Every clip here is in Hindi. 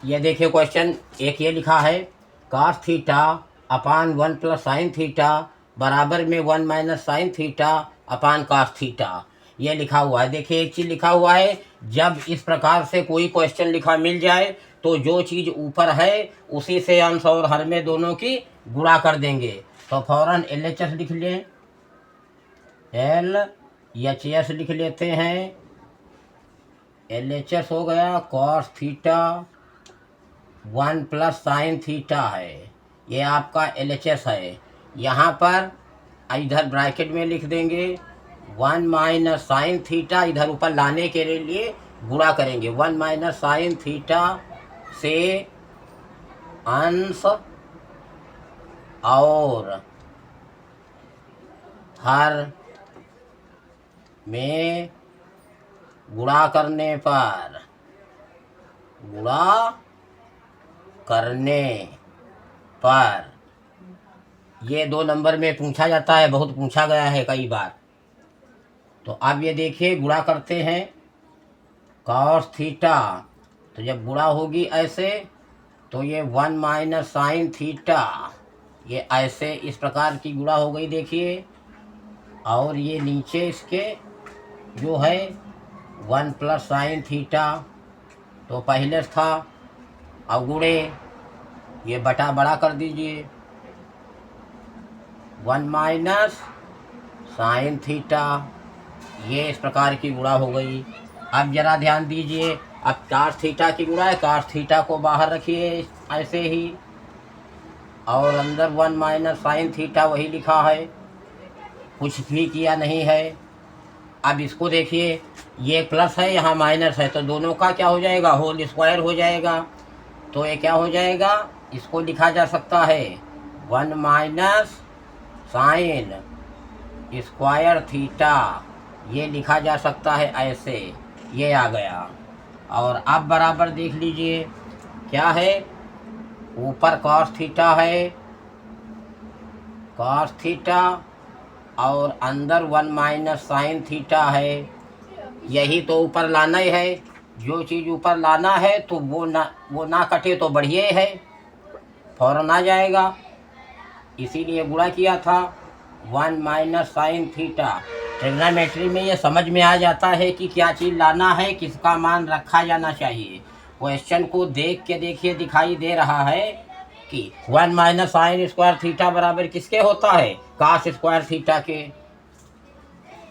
ये देखिए क्वेश्चन एक ये लिखा है cos theta upon 1 plus sine theta बराबर में 1 minus sine theta upon cos theta. ये लिखा हुआ है। देखिए एक चीज़ लिखा हुआ है, जब इस प्रकार से कोई क्वेश्चन लिखा मिल जाए तो जो चीज़ ऊपर है उसी से अंश और हर में दोनों की गुणा कर देंगे। तो फौरन LHS लिख लें, LHS लिख लेते हैं। LHS हो गया cos theta 1 plus sine theta है, ये आपका LHS है। यहाँ पर इधर ब्रैकेट में लिख देंगे 1 माइनस साइन थीटा, इधर ऊपर लाने के लिए गुणा करेंगे 1 माइनस साइन थीटा से अंश और हर में गुणा करने पर ये 2 नंबर में पूछा जाता है, बहुत पूछा गया है कई बार। तो अब ये देखिए गुणा करते हैं cos थीटा, तो जब गुणा होगी ऐसे तो ये 1 माइनस साइन थीटा, ये ऐसे इस प्रकार की गुणा हो गई देखिए। और ये नीचे इसके जो है 1 प्लस साइन थीटा तो पहले था, अब गुणे ये बटा बड़ा कर दीजिए 1 माइनस साइन थीटा, ये इस प्रकार की गुणा हो गई। अब जरा ध्यान दीजिए, अब cos थीटा की गुणा है, cos थीटा को बाहर रखिए ऐसे ही, और अंदर 1 माइनस साइन थीटा वही लिखा है, कुछ भी किया नहीं है। अब इसको देखिए, ये प्लस है यहाँ माइनस है, तो दोनों का क्या हो जाएगा, होल स्क्वायर हो जाएगा। तो ये क्या हो जाएगा, इसको लिखा जा सकता है 1 माइनस साइन स्क्वायर थीटा, ये लिखा जा सकता है ऐसे, ये आ गया। और अब बराबर देख लीजिए क्या है, ऊपर cos थीटा है, cos थीटा, और अंदर 1 माइनस साइन थीटा है। यही तो ऊपर लाना ही है, जो चीज़ ऊपर लाना है तो वो ना कटे तो बढ़िया है, फौरन आ जाएगा, इसीलिए गुणा किया था 1 माइनस साइन थीटा। ट्रिग्नोमेट्री में ये समझ में आ जाता है कि क्या चीज़ लाना है, किसका मान रखा जाना चाहिए। क्वेश्चन को देख के देखिए दिखाई दे रहा है कि 1 माइनस साइन स्क्वायर थीटा बराबर किसके होता है, cos स्क्वायर थीटा के।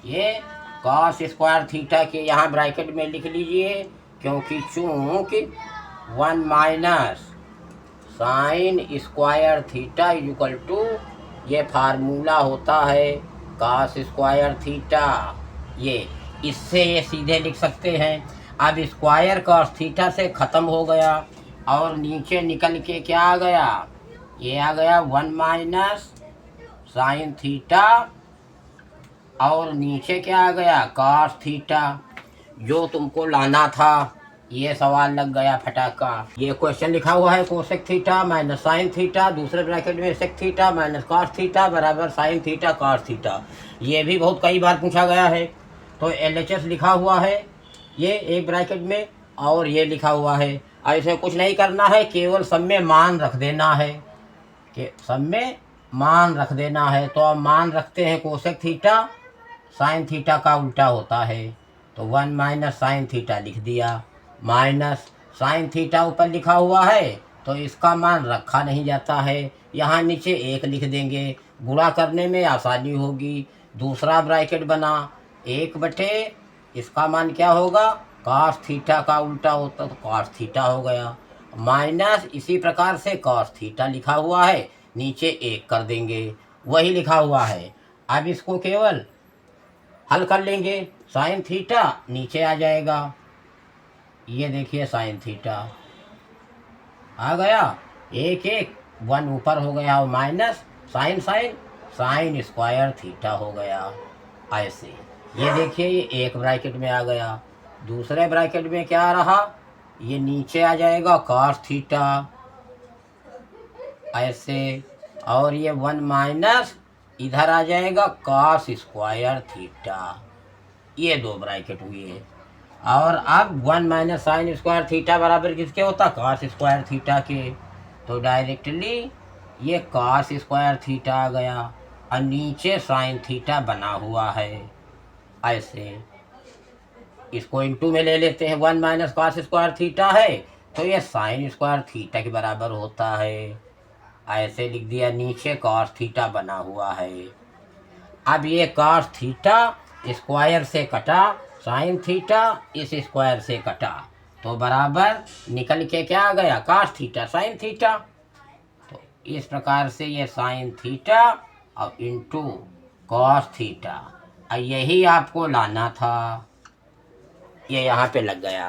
ये cos स्क्वायर थीटा के यहाँ ब्रैकेट में लिख लीजिए, क्योंकि चूंकि 1 minus sine square theta equal to, ये फार्मूला होता है cos स्क्वायर थीटा, ये इससे ये सीधे लिख सकते हैं। अब स्क्वायर cos थीटा से ख़त्म हो गया और नीचे निकल के क्या आ गया, ये आ गया 1 माइनस साइन थीटा, और नीचे क्या आ गया, cos थीटा, जो तुमको लाना था। ये सवाल लग गया फटाका। ये क्वेश्चन लिखा हुआ है cosec theta minus sine theta, दूसरे ब्रैकेट में sec theta minus cos theta बराबर साइन थीटा cos थीटा। ये भी बहुत कई बार पूछा गया है। तो LHS लिखा हुआ है ये एक ब्रैकेट में, और ये लिखा हुआ है। ऐसे कुछ नहीं करना है, केवल सब में मान रख देना है, कि सब में मान रख देना है। तो अब मान रखते हैं, कोसेक थीटा साइन थीटा का उल्टा होता है, तो 1 माइनस साइन थीटा लिख दिया, माइनस साइन थीटा ऊपर लिखा हुआ है तो इसका मान रखा नहीं जाता है, यहाँ नीचे 1 लिख देंगे, गुणा करने में आसानी होगी। दूसरा ब्रैकेट बना 1 बटे, इसका मान क्या होगा, cos थीटा का उल्टा होता तो cos थीटा हो गया, माइनस इसी प्रकार से cos थीटा लिखा हुआ है, नीचे 1 कर देंगे, वही लिखा हुआ है। अब इसको केवल हल कर लेंगे, साइन थीटा नीचे आ जाएगा, ये देखिए साइन थीटा आ गया, 1 1 1 ऊपर हो गया, और minus sine sine sine square theta हो गया ऐसे। ये देखिए ये एक ब्रैकेट में आ गया, दूसरे ब्रैकेट में क्या रहा, ये नीचे आ जाएगा cos थीटा ऐसे, और ये 1 माइनस इधर आ जाएगा cos स्क्वायर थीटा, ये 2 ब्रैकेट हुए। और अब 1 माइनस साइन स्क्वायर थीटा बराबर किसके होता, कॉस स्क्वायर थीटा के। तो डायरेक्टली ये कॉस स्क्वायर थीटा आ गया और नीचे साइन थीटा बना हुआ है। ऐसे इसको इनटू में ले लेते हैं, 1 माइनस कॉस स्क्वायर थीटा है तो ये साइन स्क्वायर थीटा के बराबर होता है। ऐसे लिख दिया, नीचे कॉस थीटा बना हुआ है। अब ये कॉस थीटा स्क्वायर से कटा, साइन थीटा इस स्क्वायर से कटा, तो बराबर निकल के क्या आ गया, कॉस थीटा साइन थीटा। तो इस प्रकार से ये साइन थीटा और इनटू कॉस थीटा, यही आपको लाना था, ये यहाँ पे लग गया।